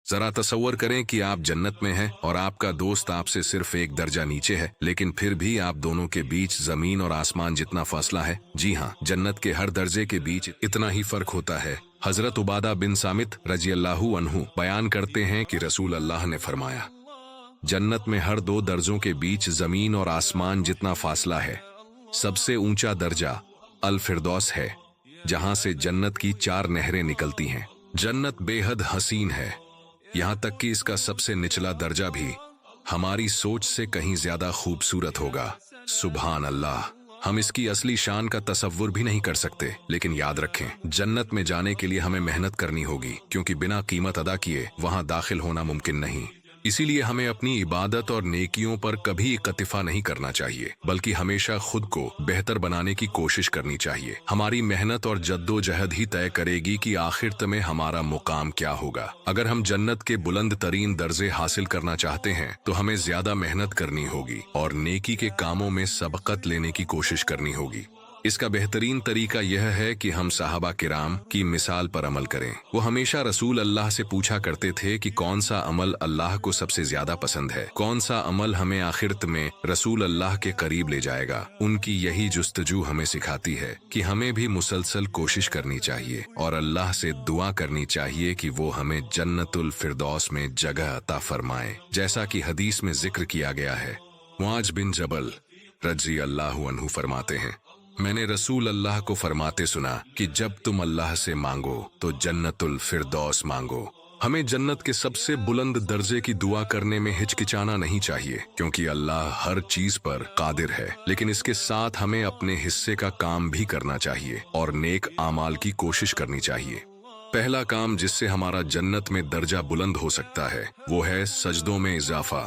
जरा तसव्वुर करें कि आप जन्नत में हैं और आपका दोस्त आपसे सिर्फ एक दर्जा नीचे है, लेकिन फिर भी आप दोनों के बीच जमीन और आसमान जितना फासला है। जी हाँ, जन्नत के हर दर्जे के बीच इतना ही फर्क होता है। हजरत उबादा बिन सामित रजी अल्लाहु अन्हु बयान करते हैं कि रसूल अल्लाह ने फरमाया, जन्नत में हर दो दर्जों के बीच जमीन और आसमान जितना फासला है। सबसे ऊंचा दर्जा अल फिरदौस है, जहां से जन्नत की 4 नहरें निकलती हैं। जन्नत बेहद हसीन है, यहाँ तक कि इसका सबसे निचला दर्जा भी हमारी सोच से कहीं ज्यादा खूबसूरत होगा। सुभान अल्लाह, हम इसकी असली शान का तसव्वुर भी नहीं कर सकते। लेकिन याद रखें, जन्नत में जाने के लिए हमें मेहनत करनी होगी, क्योंकि बिना कीमत अदा किए वहां दाखिल होना मुमकिन नहीं। इसीलिए हमें अपनी इबादत और नेकियों पर कभी इकतिफा नहीं करना चाहिए, बल्कि हमेशा खुद को बेहतर बनाने की कोशिश करनी चाहिए। हमारी मेहनत और जद्दोजहद ही तय करेगी कि आखिरत में हमारा मुकाम क्या होगा। अगर हम जन्नत के बुलंद तरीन दर्जे हासिल करना चाहते हैं तो हमें ज्यादा मेहनत करनी होगी और नेकी के कामों में सबकत लेने की कोशिश करनी होगी। इसका बेहतरीन तरीका यह है कि हम साहबा किराम की मिसाल पर अमल करें। वो हमेशा रसूल अल्लाह से पूछा करते थे कि कौन सा अमल अल्लाह को सबसे ज्यादा पसंद है, कौन सा अमल हमें आखिरत में रसूल अल्लाह के करीब ले जाएगा। उनकी यही जुस्तजू हमें सिखाती है कि हमें भी मुसलसल कोशिश करनी चाहिए और अल्लाह से दुआ करनी चाहिए कि वो हमें जन्नतुल फिरदौस में जगह अता फरमाए, जैसा कि हदीस में जिक्र किया गया है। मुआज बिन जबल रजी अल्लाहु अन्हु फरमाते हैं, मैंने रसूल अल्लाह को फरमाते सुना कि जब तुम अल्लाह से मांगो तो जन्नतुल फिरदौस मांगो। हमें जन्नत के सबसे बुलंद दर्जे की दुआ करने में हिचकिचाना नहीं चाहिए, क्योंकि अल्लाह हर चीज पर कादिर है। लेकिन इसके साथ हमें अपने हिस्से का काम भी करना चाहिए और नेक आमाल की कोशिश करनी चाहिए। पहला काम जिससे हमारा जन्नत में दर्जा बुलंद हो सकता है वो है सजदों में इजाफा।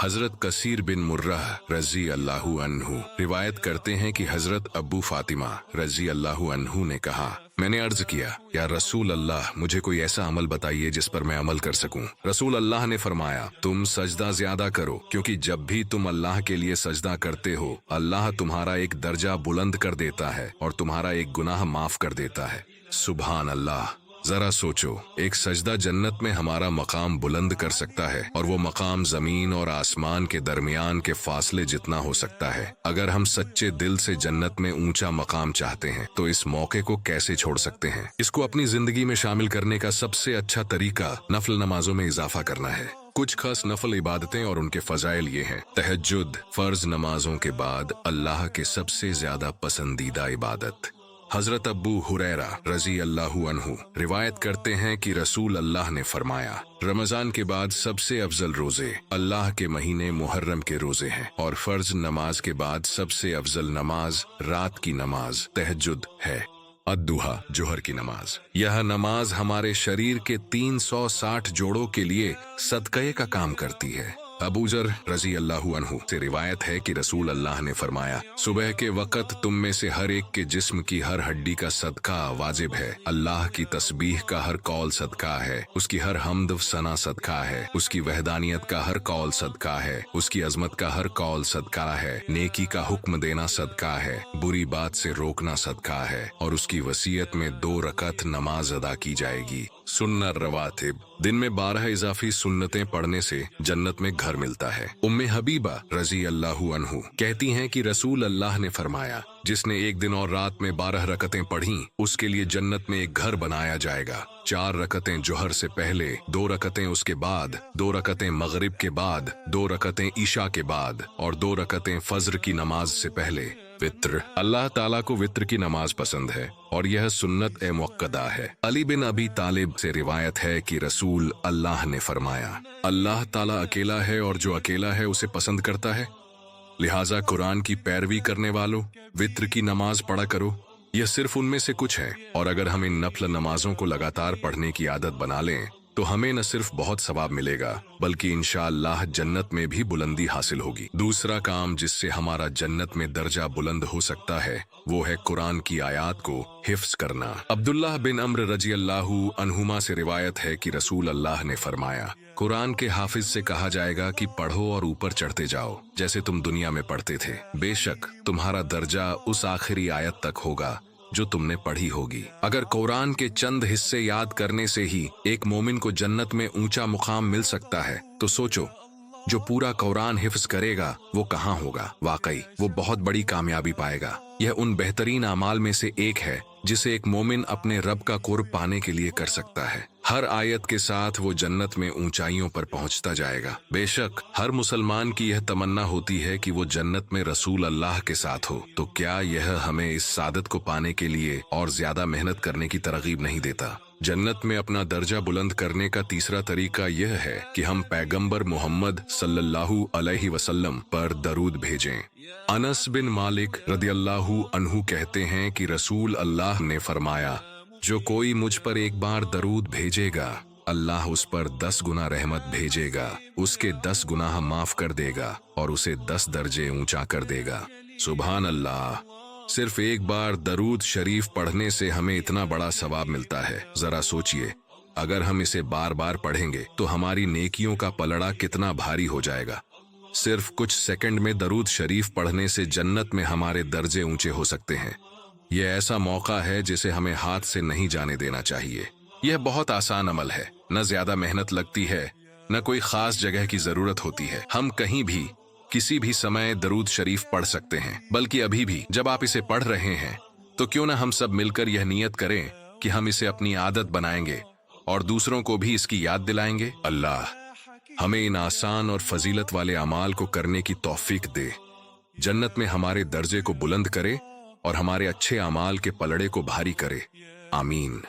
हजरत कसीर बिन मुर्रह रजी अल्लाहु अन्हु रिवायत करते हैं कि हजरत अब्बू फातिमा रजी अल्लाहु अन्हु ने कहा, मैंने अर्ज किया, या रसूल अल्लाह, मुझे कोई ऐसा अमल बताइए जिस पर मैं अमल कर सकूं। रसूल अल्लाह ने फरमाया, तुम सजदा ज्यादा करो, क्योंकि जब भी तुम अल्लाह के लिए सजदा करते हो अल्लाह तुम्हारा एक दर्जा बुलंद कर देता है और तुम्हारा एक गुनाह माफ कर देता है। सुभान अल्लाह, जरा सोचो, एक सजदा जन्नत में हमारा मकाम बुलंद कर सकता है और वो मकाम जमीन और आसमान के दरमियान के फासले जितना हो सकता है। अगर हम सच्चे दिल से जन्नत में ऊंचा मकाम चाहते हैं तो इस मौके को कैसे छोड़ सकते हैं। इसको अपनी जिंदगी में शामिल करने का सबसे अच्छा तरीका नफल नमाजों में इजाफा करना है। कुछ खास नफल इबादतें और उनके फजाइल ये हैं। तहज्जुद, फर्ज नमाजों के बाद अल्लाह के सबसे ज्यादा पसंदीदा इबादत। हजरत अब्बू हुरैरा रजी अल्लाहु अन्हु रिवायत करते हैं कि रसूल अल्लाह ने फरमाया, रमजान के बाद सबसे अफजल रोजे अल्लाह के महीने मुहर्रम के रोजे हैं और फर्ज नमाज के बाद सबसे अफजल नमाज रात की नमाज तहज्जुद है। अद्दुहा, जोहर की नमाज। यह नमाज हमारे शरीर के 360 जोड़ों के लिए सदक़े का काम करती है। अबू जर रजी अल्लाहु अन्हु से रिवायत है कि रसूल अल्लाह ने फरमाया, सुबह के वक़्त तुम में से हर एक के जिस्म की हर हड्डी का सदका वाजिब है। अल्लाह की तस्बीह का हर कौल सदका है, उसकी हर हम्द सना सदका है, उसकी वहदानियत का हर कौल सदका है, उसकी अजमत का हर कौल सदका है, नेकी का हुक्म देना सदका है, बुरी बात से रोकना सदका है और उसकी वसीयत में 2 रकअत नमाज अदा की जाएगी। सुन्नत रवातिब, दिन में 12 इजाफी सुन्नतें पढ़ने से जन्नत में घर मिलता है। उम्मे हबीबा रजी अल्लाहु अन्हु कहती हैं कि रसूल अल्लाह ने फरमाया, जिसने एक दिन और रात में 12 रकतें पढ़ी उसके लिए जन्नत में एक घर बनाया जाएगा। 4 रकतें जोहर से पहले, 2 रकतें उसके बाद, 2 रकतें मगरिब के बाद, 2 रकतें ईशा के बाद और 2 रकतें फज्र की नमाज से पहले। वित्र, अल्लाह ताला को वित्र की नमाज पसंद है और यह सुन्नत मुअक्कदा है। अली बिन अबी तालिब से रिवायत है कि रसूल अल्लाह ने फरमाया, अल्लाह ताला अकेला है और जो अकेला है उसे पसंद करता है। लिहाजा कुरान की पैरवी करने वालों, वित्र की नमाज पढ़ा करो। यह सिर्फ उनमें से कुछ है और अगर हम इन नफल नमाजों को लगातार पढ़ने की आदत बना लें तो हमें न सिर्फ बहुत सवाब मिलेगा बल्कि इंशाअल्लाह जन्नत में भी बुलंदी हासिल होगी। दूसरा काम जिससे हमारा जन्नत में दर्जा बुलंद हो सकता है वो है कुरान की आयात को हिफ्ज करना। अब्दुल्लाह बिन अम्र रजी अल्लाहु अन्हुमा से रिवायत है कि रसूल अल्लाह ने फरमाया, कुरान के हाफिज से कहा जाएगा कि पढ़ो और ऊपर चढ़ते जाओ जैसे तुम दुनिया में पढ़ते थे। बेशक तुम्हारा दर्जा उस आखिरी आयत तक होगा जो तुमने पढ़ी होगी। अगर कुरान के चंद हिस्से याद करने से ही एक मोमिन को जन्नत में ऊंचा मुकाम मिल सकता है, तो सोचो जो पूरा कुरान हिफ्ज करेगा वो कहाँ होगा। वाकई वो बहुत बड़ी कामयाबी पाएगा। यह उन बेहतरीन अमाल में से एक है जिसे एक मोमिन अपने रब का कुर्ब पाने के लिए कर सकता है। हर आयत के साथ वो जन्नत में ऊंचाइयों पर पहुंचता जाएगा। बेशक हर मुसलमान की यह तमन्ना होती है कि वो जन्नत में रसूल अल्लाह के साथ हो, तो क्या यह हमें इस सादत को पाने के लिए और ज्यादा मेहनत करने की तरगीब नहीं देता। जन्नत में अपना दर्जा बुलंद करने का तीसरा तरीका यह है कि हम पैगंबर मोहम्मद सल्लल्लाहु अलैहि वसल्लम पर दरूद भेजें। अनस बिन मालिक रदियल्लाहु अन्हु कहते हैं कि रसूल अल्लाह ने फरमाया, जो कोई मुझ पर एक बार दरूद भेजेगा, अल्लाह उस पर 10 गुना रहमत भेजेगा, उसके 10 गुनाह माफ कर देगा और उसे 10 दर्जे ऊंचा कर देगा। सुभान अल्लाह। सिर्फ एक बार दरूद शरीफ पढ़ने से हमें इतना बड़ा सवाब मिलता है। जरा सोचिए, अगर हम इसे बार बार पढ़ेंगे तो हमारी नेकियों का पलड़ा कितना भारी हो जाएगा। सिर्फ कुछ सेकंड में दरूद शरीफ पढ़ने से जन्नत में हमारे दर्जे ऊंचे हो सकते हैं। यह ऐसा मौका है जिसे हमें हाथ से नहीं जाने देना चाहिए। यह बहुत आसान अमल है, न ज्यादा मेहनत लगती है, न कोई खास जगह की जरूरत होती है। हम कहीं भी किसी भी समय दरूद शरीफ पढ़ सकते हैं। बल्कि अभी भी जब आप इसे पढ़ रहे हैं तो क्यों न हम सब मिलकर यह नियत करें कि हम इसे अपनी आदत बनाएंगे और दूसरों को भी इसकी याद दिलाएंगे। अल्लाह हमें इन आसान और फजीलत वाले अमाल को करने की तौफीक दे, जन्नत में हमारे दर्जे को बुलंद करे और हमारे अच्छे अमाल के पलड़े को भारी करे। आमीन।